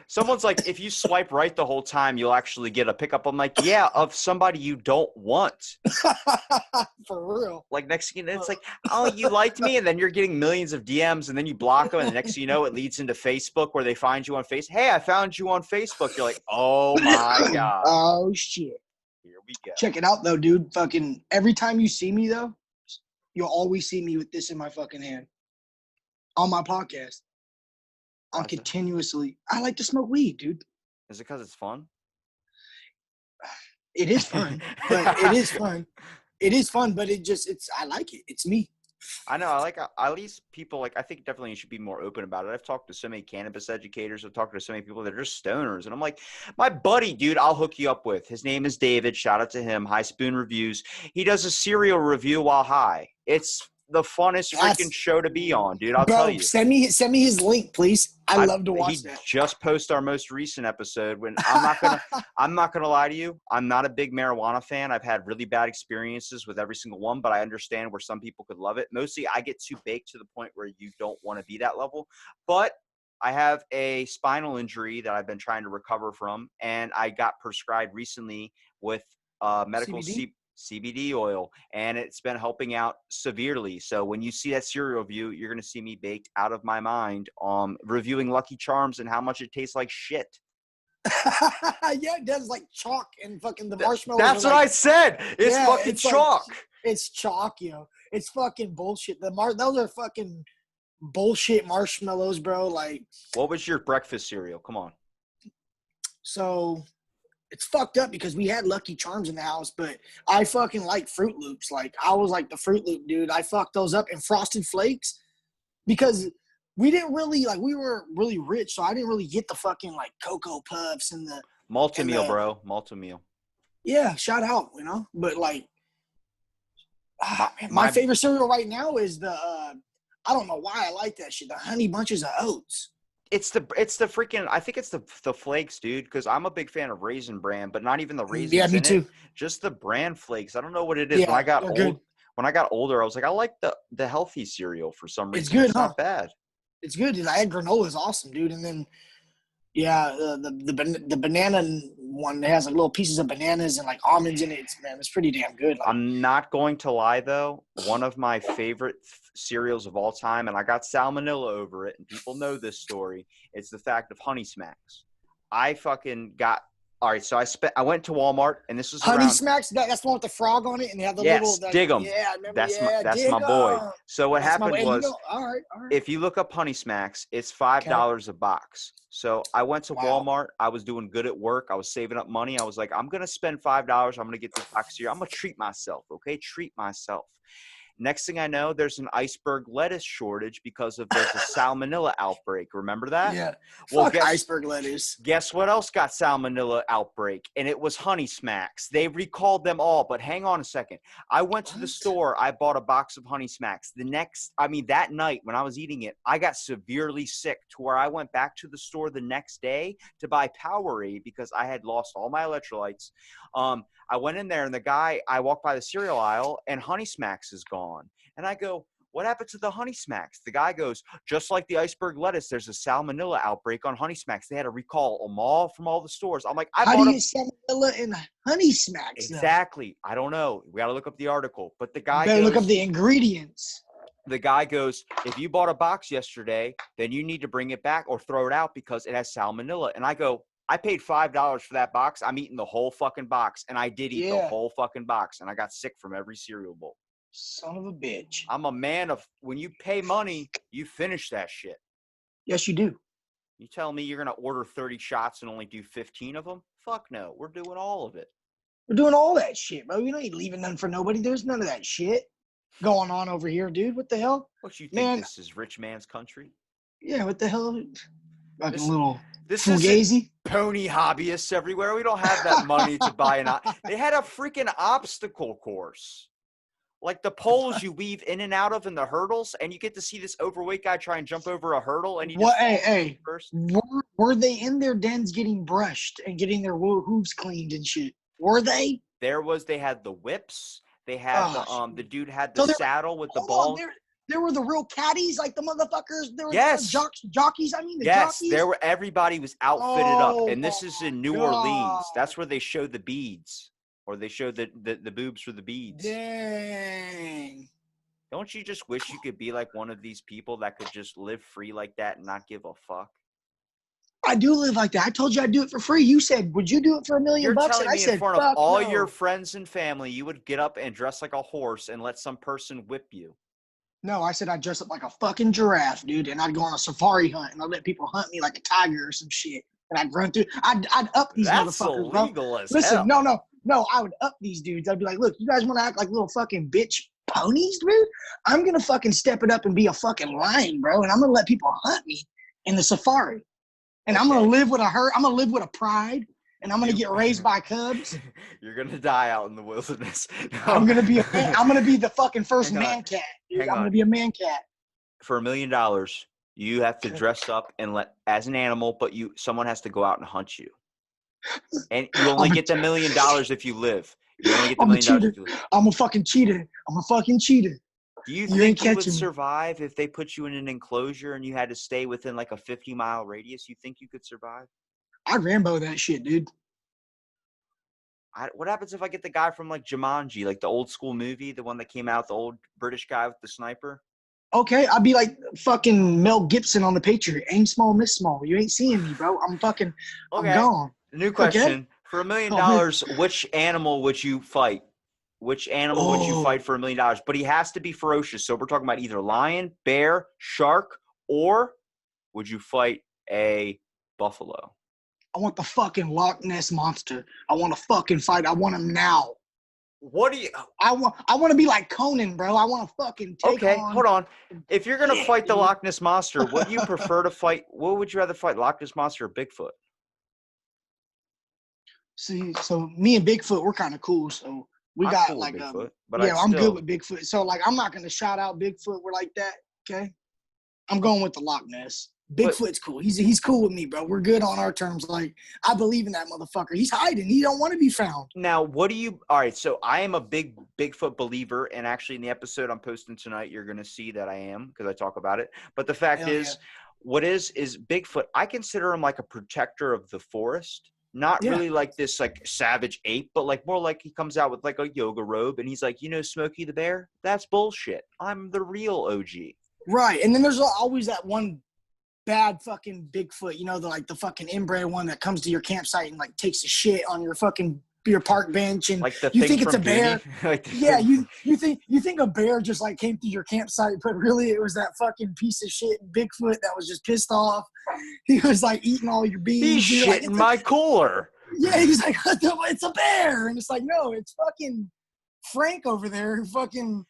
someone's like, if you swipe right the whole time, you'll actually get a pickup. I'm like, yeah, of somebody you don't want. For real. Like next thing you know, it's like, oh, you liked me, and then you're getting millions of DMs, and then you block them, and the next thing you know, it leads into Facebook where they find you on Facebook. Hey, I found you on Facebook. You're like, oh my god. Oh shit. Here we go. Check it out though, dude. Fucking every time you see me though, you'll always see me with this in my fucking hand. On my podcast. I'm continuously. I like to smoke weed, dude. Is it because it's fun? It is fun. But it is fun. It is fun, but I like it. It's me. I know. I like at least people like. I think definitely you should be more open about it. I've talked to so many cannabis educators. I've talked to so many people that are just stoners, and I'm like, my buddy, dude, I'll hook you up with. His name is David. Shout out to him. High Spoon Reviews. He does a cereal review while high. It's the funnest freaking show to be on, dude. I'll tell you. Send me his link, please. I love to watch that. He just posted our most recent episode. When I'm not gonna lie to you. I'm not a big marijuana fan. I've had really bad experiences with every single one, but I understand where some people could love it. Mostly, I get too baked to the point where you don't want to be that level. But I have a spinal injury that I've been trying to recover from, and I got prescribed recently with medical CBD oil, and it's been helping out severely. So when you see that cereal review, you're going to see me baked out of my mind reviewing Lucky Charms and how much it tastes like shit. Yeah, it does, like chalk and fucking the marshmallows. That's what I said. It's fucking chalk. It's chalk, yo. It's fucking bullshit. Those are fucking bullshit marshmallows, bro. Like, what was your breakfast cereal? Come on. So it's fucked up because we had Lucky Charms in the house, but I fucking like Fruit Loops. Like, I was like the Fruit Loop dude. I fucked those up, and Frosted Flakes, because we didn't really, like, we were really rich, so I didn't really get the fucking, like, Cocoa Puffs and the Multi-meal, bro. Multi-meal. Yeah, shout out, But, like, my favorite cereal right now is the, I don't know why I like that shit, the Honey Bunches of Oats. It's the freaking, I think it's the flakes, dude, because I'm a big fan of Raisin Bran, but not even the raisins. Yeah, me too. Just the bran flakes. I don't know what it is. Yeah, when I got older, I was like, I like the healthy cereal for some reason. It's good, it's not bad. It's good, dude. I had granola is awesome, dude. And then, yeah, the banana one that has like little pieces of bananas and like almonds in it. It's pretty damn good. Like, I'm not going to lie though. One of my favorite cereals of all time, and I got salmonella over it, and people know this story. It's the fact of Honey Smacks. I fucking got. All right, so I went to Walmart, and this was Honey Smacks. That's the one with the frog on it, and they have the little. Dig 'em. Yeah, I remember. That's my boy. So what happened was, all right. if you look up Honey Smacks, it's $5 a box. So I went to Walmart. I was doing good at work. I was saving up money. I was like, I'm gonna spend $5. I'm gonna get this box here. I'm gonna treat myself. Okay, treat myself. Next thing I know, there's an iceberg lettuce shortage because there's a salmonella outbreak. Remember that? Yeah. Well, Fuck iceberg lettuce. Guess what else got salmonella outbreak? And it was Honey Smacks. They recalled them all, but hang on a second. I went to the store. I bought a box of Honey Smacks. That night when I was eating it, I got severely sick to where I went back to the store the next day to buy Powerade because I had lost all my electrolytes. I went in there and I walked by the cereal aisle and Honey Smacks is gone. And I go, what happened to the Honey Smacks? The guy goes, just like the iceberg lettuce, there's a salmonella outbreak on Honey Smacks. They had to recall them all from all the stores. I'm like, how do you get salmonella in Honey Smacks? Exactly. I don't know. We got to look up the article. But the guy goes, look up the ingredients. The guy goes, if you bought a box yesterday, then you need to bring it back or throw it out because it has salmonella. And I go, I paid $5 for that box. I'm eating the whole fucking box. And I did eat the whole fucking box. And I got sick from every cereal bowl. Son of a bitch. I'm a man of, when you pay money, you finish that shit. Yes, you do. You tell me you're going to order 30 shots and only do 15 of them? Fuck no. We're doing all of it. We're doing all that shit, bro. You ain't leaving none for nobody. There's none of that shit going on over here, dude. What the hell? What, you think this is rich man's country? Yeah, what the hell? Like this is pony hobbyists everywhere. We don't have that money to buy they had a freaking obstacle course. Like the poles you weave in and out of and the hurdles, and you get to see this overweight guy try and jump over a hurdle. And were they in their dens getting brushed and getting their hooves cleaned and shit? Were they? They had the whips. They had the dude had the saddle with the ball. There were the real caddies, like the motherfuckers. There were jockeys. Jockeys. Everybody was outfitted up, and this is in New Orleans. That's where they show the beads. Or they showed the boobs for the beads. Dang. Don't you just wish you could be like one of these people that could just live free like that and not give a fuck? I do live like that. I told you I'd do it for free. You said, would you do it for $1 million? You're telling and I me said, in front of all your friends and family, you would get up and dress like a horse and let some person whip you? No, I said I'd dress up like a fucking giraffe, dude, and I'd go on a safari hunt, and I'd let people hunt me like a tiger or some shit. And I'd run through. I'd up these motherfuckers, bro. Listen, no, I would up these dudes. I'd be like, look, you guys want to act like little fucking bitch ponies, dude? I'm going to fucking step it up and be a fucking lion, bro. And I'm going to let people hunt me in the safari. And I'm going to live with a herd. I'm going to live with a pride. And I'm going to get raised by cubs. You're going to die out in the wilderness. No. I'm going to be the fucking first man cat. Dude. I'm going to be a man cat. For $1 million, you have to dress up and as an animal, but someone has to go out and hunt you. And you only get the $1 million if you live. You only get the $1 million if you live. I'm a fucking cheater. Do you think you would survive if they put you in an enclosure and you had to stay within like a 50-mile radius? You think you could survive? I'd Rambo that shit, dude. What happens if I get the guy from like Jumanji, like the old school movie, the one that came out, the old British guy with the sniper? Okay, I'd be like fucking Mel Gibson on The Patriot. Aim small, miss small. You ain't seeing me, bro. I'm gone. New question. Okay? For $1 million, which animal would you fight? Which animal would you fight for $1 million? But he has to be ferocious. So we're talking about either lion, bear, shark, or would you fight a buffalo? I want the fucking Loch Ness monster. I want to fucking fight. I want him now. What do you? I want to be like Conan, bro. I want to fucking take on. Okay, hold on. If you're gonna fight the Loch Ness monster, what do you prefer to fight? What would you rather fight, Loch Ness monster or Bigfoot? See, so me and Bigfoot, we're kind of cool. So we got cool like Bigfoot, I'm good with Bigfoot. So like, I'm not gonna shout out Bigfoot. We're like that, okay? I'm going with the Loch Ness. Bigfoot's cool. He's cool with me, bro. We're good on our terms. Like, I believe in that motherfucker. He's hiding. He don't want to be found. Now, all right, so I am a big Bigfoot believer, and actually in the episode I'm posting tonight, you're going to see that I am because I talk about it. But the fact is, what is Bigfoot, I consider him like a protector of the forest. Not really like this like savage ape, but like more like he comes out with like a yoga robe, and he's like, Smokey the Bear? That's bullshit. I'm the real OG. Right, and then there's always that one bad fucking Bigfoot, the fucking inbred one that comes to your campsite and like takes a shit on your park bench, and like you think it's a bear. you think a bear just like came to your campsite, but really it was that fucking piece of shit Bigfoot that was just pissed off. He was like eating all your beans. He's shitting my cooler. Yeah, he's like, it's a bear, and it's like, no, it's fucking Frank over there who fucking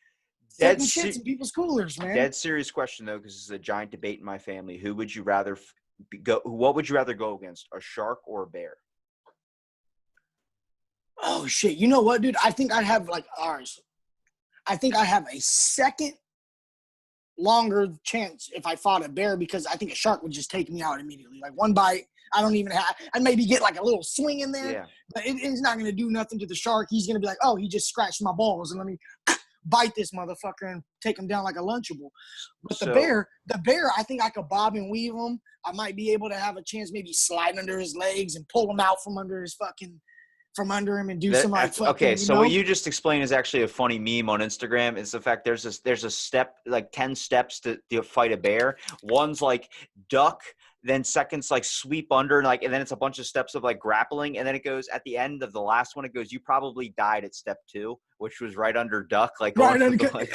Taking shits in people's coolers, man. Dead serious question though, because this is a giant debate in my family. Who would you rather go? What would you rather go against, a shark or a bear? Oh shit! You know what, dude? I think I'd have like ours. I think I have a second longer chance if I fought a bear, because I think a shark would just take me out immediately. Like one bite, I don't even have. I'd maybe get like a little swing in there, Yeah. but it's not going to do nothing to the shark. He's going to be like, oh, he just scratched my balls, and let me bite this motherfucker and take him down like a Lunchable. But the bear, I think I could bob and weave him. I might be able to have a chance, maybe slide under his legs and pull him out from under him and do some like fucking, okay. So what you just explained is actually a funny meme on Instagram. Is the fact there's a step, like 10 steps to fight a bear. One's like duck, then second's like sweep under, and then it's a bunch of steps of like grappling, and then it goes at the end of the last one. It goes, you probably died at step 2, which was right under duck, like right,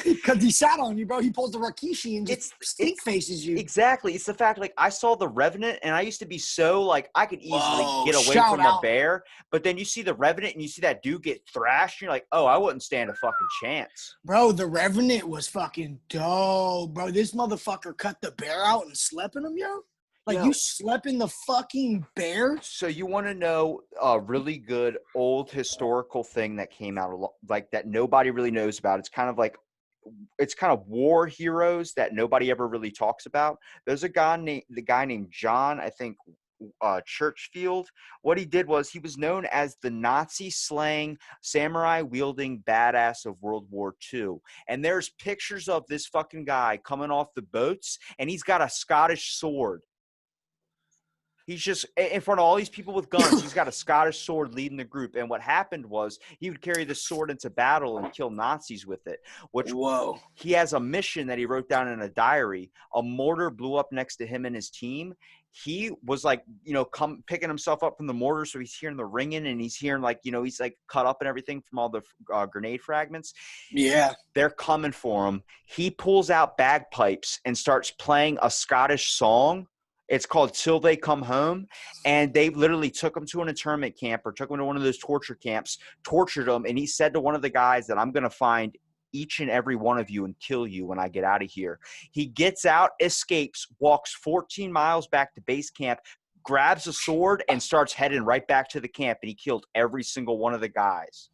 because he sat on you, bro. He pulls the Rakishi and just stink faces you. Exactly. It's the fact, like, I saw The Revenant, and I used to be so like I could easily get away from a bear, but then you see The Revenant and you see that dude get thrashed, and you're like, oh, I wouldn't stand a fucking chance. Bro, The Revenant was fucking dope, bro. This motherfucker cut the bear out and slept in him, yo. Like, you slept in the fucking bear? So you want to know a really good old historical thing that came out, like, that nobody really knows about? It's kind of war heroes that nobody ever really talks about. There's a guy named John, I think, Churchfield. What he did was he was known as the Nazi slaying, samurai wielding badass of World War II. And there's pictures of this fucking guy coming off the boats, and he's got a Scottish sword. He's just in front of all these people with guns. He's got a Scottish sword leading the group. And what happened was he would carry the sword into battle and kill Nazis with it. He has a mission that he wrote down in a diary. A mortar blew up next to him and his team. He was like, picking himself up from the mortar. So he's hearing the ringing, and he's hearing he's like cut up and everything from all the grenade fragments. Yeah. They're coming for him. He pulls out bagpipes and starts playing a Scottish song. It's called Till They Come Home, and they literally took him to an internment camp or took him to one of those torture camps, tortured him, and he said to one of the guys that I'm going to find each and every one of you and kill you when I get out of here. He gets out, escapes, walks 14 miles back to base camp, grabs a sword, and starts heading right back to the camp, and he killed every single one of the guys.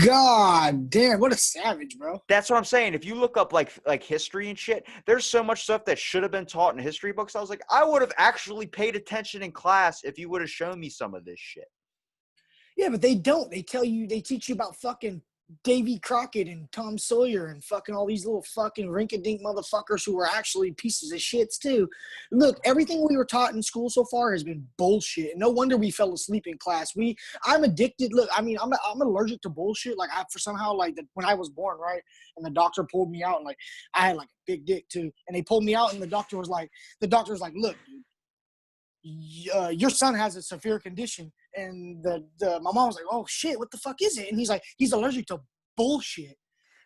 God damn, what a savage, bro. That's what I'm saying. If you look up like history and shit, there's so much stuff that should have been taught in history books. I was like, I would have actually paid attention in class if you would have shown me some of this shit. Yeah, but they don't. They teach you about fucking Davy Crockett and Tom Sawyer and fucking all these little fucking rink-a-dink motherfuckers who were actually pieces of shits too. Look, everything we were taught in school so far has been bullshit. No wonder we fell asleep in class. I'm addicted. Look, I mean, I'm allergic to bullshit. Like when I was born, right, and the doctor pulled me out, and like I had like a big dick too, and they pulled me out, and the doctor was like, look, dude, your son has a severe condition. And my mom was like, oh shit, what the fuck is it? And he's like, he's allergic to bullshit.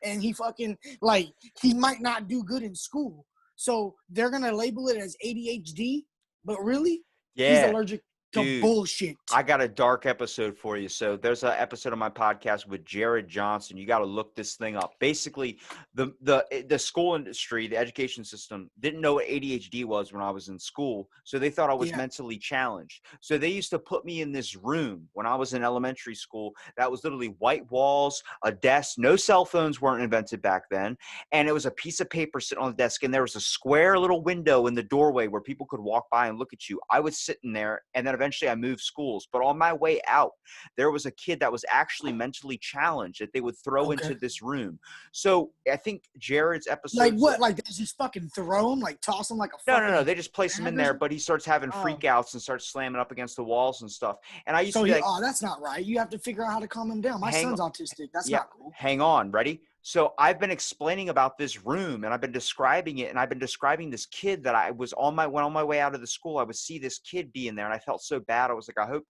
And he fucking, like, he might not do good in school. So they're going to label it as ADHD, but really, he's allergic to bullshit. I got a dark episode for you. So there's an episode of my podcast with Jared Johnson. You got to look this thing up. Basically, the school industry, the education system, didn't know what ADHD was when I was in school. So they thought I was mentally challenged. So they used to put me in this room when I was in elementary school that was literally white walls, a desk. No cell phones weren't invented back then. And it was a piece of paper sitting on the desk. And there was a square little window in the doorway where people could walk by and look at you. I was sitting there, and then eventually I moved schools. But on my way out, there was a kid that was actually mentally challenged that they would throw into this room. So I think Jared's episode. Like what? Like they just fucking throw him? Like toss him like a fucking. No. They just place him in there, but he starts having freakouts and starts slamming up against the walls and stuff. And I used to be like, oh, that's not right. You have to figure out how to calm him down. My son's autistic. That's not cool. Hang on. Ready? So I've been explaining about this room, and I've been describing it, and I've been describing this kid that I was on my way out of the school. I would see this kid be in there, and I felt so bad. I was like, I hope,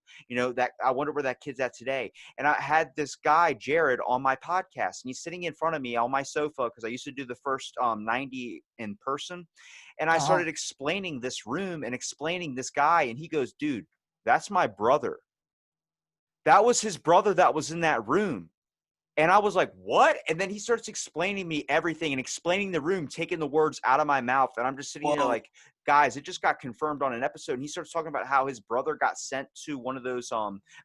that I wonder where that kid's at today. And I had this guy, Jared, on my podcast, and he's sitting in front of me on my sofa because I used to do the first 90 in person. And I started explaining this room and explaining this guy, and he goes, dude, that's my brother. That was his brother that was in that room. And I was like, what? And then he starts explaining me everything and explaining the room, taking the words out of my mouth. And I'm just sitting there like, guys, it just got confirmed on an episode. And he starts talking about how his brother got sent to one of those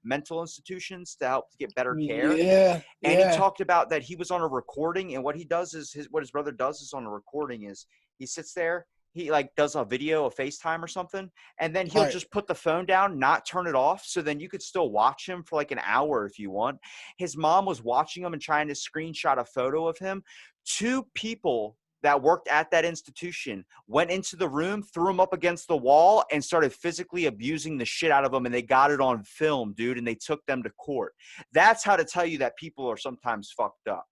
mental institutions to help get better care. Yeah. And he talked about that he was on a recording. And what he does is what his brother does is on a recording is he sits there. He like does a video, a FaceTime or something, and then he'll just put the phone down, not turn it off. So then you could still watch him for like an hour if you want. His mom was watching him and trying to screenshot a photo of him. 2 people that worked at that institution went into the room, threw him up against the wall, and started physically abusing the shit out of him. And they got it on film, dude, and they took them to court. That's how to tell you that people are sometimes fucked up.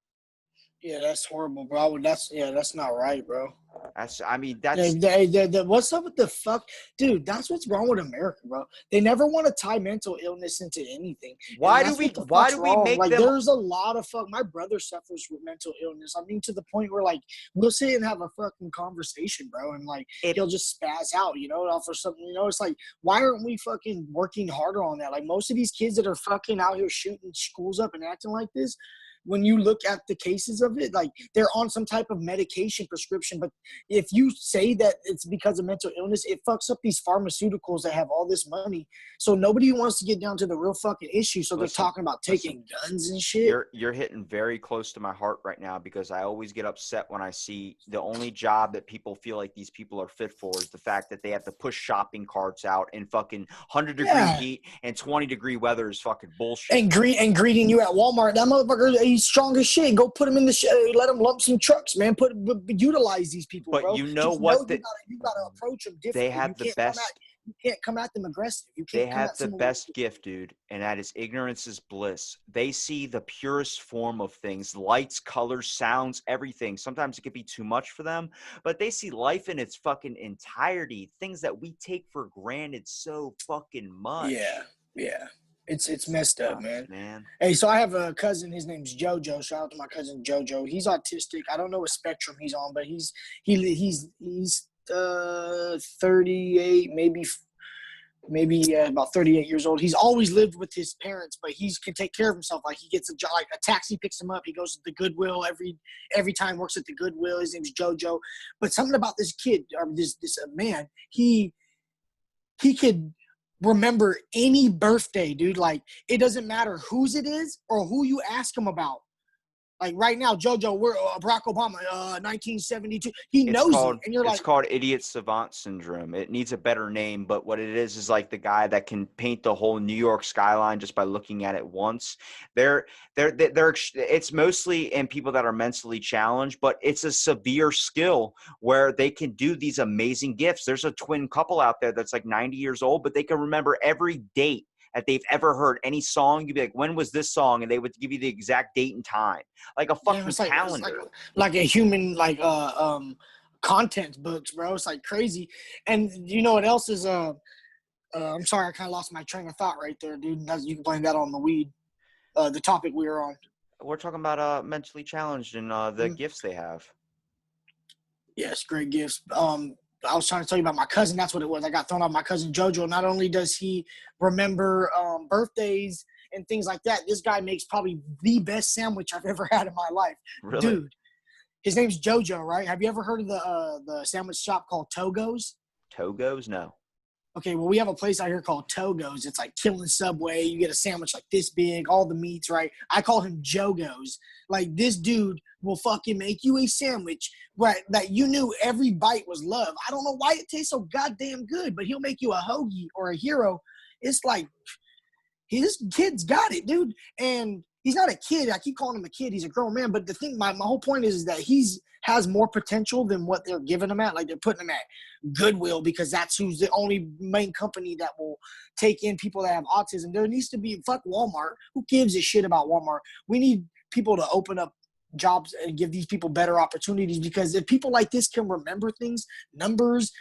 Yeah, that's horrible, bro. That's not right, bro. That's what's up with the fuck, dude? That's what's wrong with America, bro. They never want to tie mental illness into anything. Why do we make like them? There's a lot of my brother suffers with mental illness. I mean, to the point where like we'll sit and have a fucking conversation, bro, and like he'll just spaz out, off or something. It's like, why aren't we fucking working harder on that? Like most of these kids that are fucking out here shooting schools up and acting like this, when you look at the cases of it, like they're on some type of medication prescription. But if you say that it's because of mental illness, it fucks up these pharmaceuticals that have all this money. So nobody wants to get down to the real fucking issue. So they're talking about taking guns and shit. You're hitting very close to my heart right now, because I always get upset when I see the only job that people feel like these people are fit for is the fact that they have to push shopping carts out in fucking 100-degree heat and 20-degree weather is fucking bullshit. And greeting you at Walmart. That motherfucker, he's strong as shit. Go put him in the let him lump some trucks, man. Utilize these people, but bro. you know what? You gotta approach them differently. They have the best. You can't come at them aggressive. They have the best gift, dude, and that is ignorance is bliss. They see the purest form of things, lights, colors, sounds, everything. Sometimes it could be too much for them, but they see life in its fucking entirety, things that we take for granted so fucking much. Yeah. It's messed up, man. Hey, so I have a cousin. His name's JoJo. Shout out to my cousin JoJo. He's autistic. I don't know what spectrum he's on, but he's 38, maybe about 38 years old. He's always lived with his parents, but he can take care of himself. Like he gets a job, like a taxi picks him up. He goes to the Goodwill every time, works at the Goodwill. His name's JoJo. But something about this kid, or this man, he could remember any birthday, dude. Like it doesn't matter whose it is or who you ask him about. Like right now, JoJo, we're Barack Obama, 1972. He knows it, and you're like, it's called idiot savant syndrome. It needs a better name, but what it is like the guy that can paint the whole New York skyline just by looking at it once. It's mostly in people that are mentally challenged, but it's a severe skill where they can do these amazing gifts. There's a twin couple out there that's like 90 years old, but they can remember every date that they've ever heard any song. You'd be like, when was this song? And they would give you the exact date and time. Like a fucking calendar. Like a human, content books, bro. It's like crazy. And you know what else is, I'm sorry, I kind of lost my train of thought right there, dude. You can blame that on the weed, the topic we were on. We're talking about mentally challenged and the gifts they have. Yes, great gifts. I was trying to tell you about my cousin. That's what it was. I got thrown off my cousin JoJo. Not only does he remember birthdays and things like that, this guy makes probably the best sandwich I've ever had in my life. Really? Dude, his name's JoJo, right? Have you ever heard of the sandwich shop called Togo's? Togo's? No. Okay, well, we have a place out here called Togo's. It's like killing Subway. You get a sandwich like this big, all the meats, right? I call him Jogo's. Like, this dude will fucking make you a sandwich that you knew every bite was love. I don't know why it tastes so goddamn good, but he'll make you a hoagie or a hero. It's like, his kid's got it, dude. And he's not a kid. I keep calling him a kid. He's a grown man. But the thing, my whole point is that has more potential than what they're giving him at. Like, they're putting him at Goodwill because that's who's the only main company that will take in people that have autism. There needs to be, fuck Walmart. Who gives a shit about Walmart? We need people to open up jobs and give these people better opportunities, because if people like this can remember things, numbers,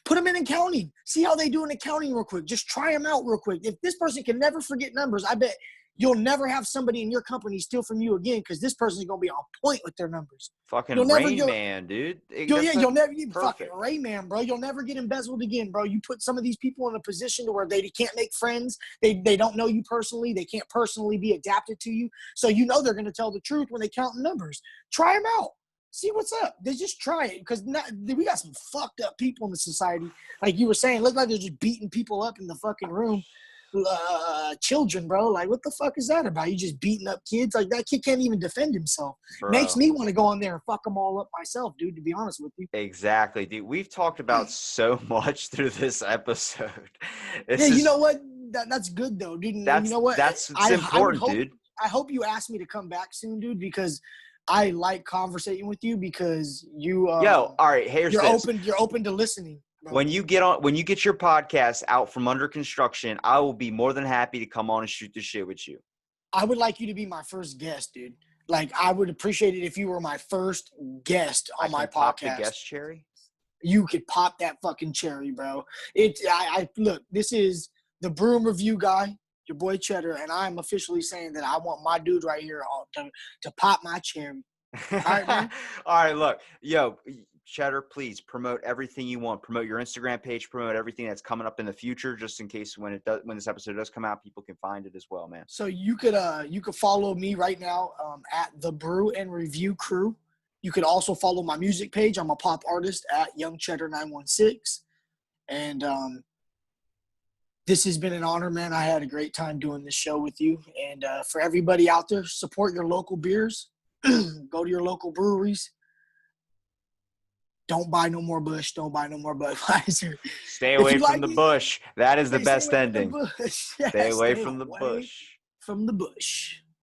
put them in accounting. See how they do in accounting real quick. Just try them out real quick. If this person can never forget numbers, I bet You'll never have somebody in your company steal from you again because this person's gonna be on point with their numbers. Fucking Man, dude. You'll never fucking perfect. Rain Man, bro. You'll never get embezzled again, bro. You put some of these people in a position to where they can't make friends. They don't know you personally. They can't personally be adapted to you. So you know they're gonna tell the truth when they count numbers. Try them out. See what's up. They just try it because we got some fucked up people in the society. Like you were saying, look like they're just beating people up in the fucking room. Children, bro. Like, what the fuck is that about? You just beating up kids? Like, that kid can't even defend himself. Bro. Makes me want to go in there and fuck them all up myself, dude, to be honest with you. Exactly, dude. We've talked about so much through this episode. You know what? That's good, though, dude. And you know what? That's important, dude. I hope you ask me to come back soon, dude, because I like conversating with you because you all right, you're open to listening. Bro. When you get your podcast out from under construction, I will be more than happy to come on and shoot the shit with you. I would like you to be my first guest, dude. Like, I would appreciate it if you were my first guest on my podcast. Pop the guest cherry? You could pop that fucking cherry, bro. Look, this is the Brew Review guy, your boy Cheddar, and I'm officially saying that I want my dude right here to pop my cherry. All right, man? All right, look. Yo, Cheddar, please promote everything you want. Promote your Instagram page. Promote everything that's coming up in the future, just in case when this episode does come out, people can find it as well, man. So you could follow me right now at the Brew and Review Crew. You could also follow my music page. I'm a pop artist at Young Cheddar 916. And this has been an honor, man. I had a great time doing this show with you. And for everybody out there, support your local beers. Go to your local breweries. Don't buy no more Bush. Don't buy no more Budweiser. Stay away from the Bush. That is the best ending. Yes, stay away from the Bush. From the Bush.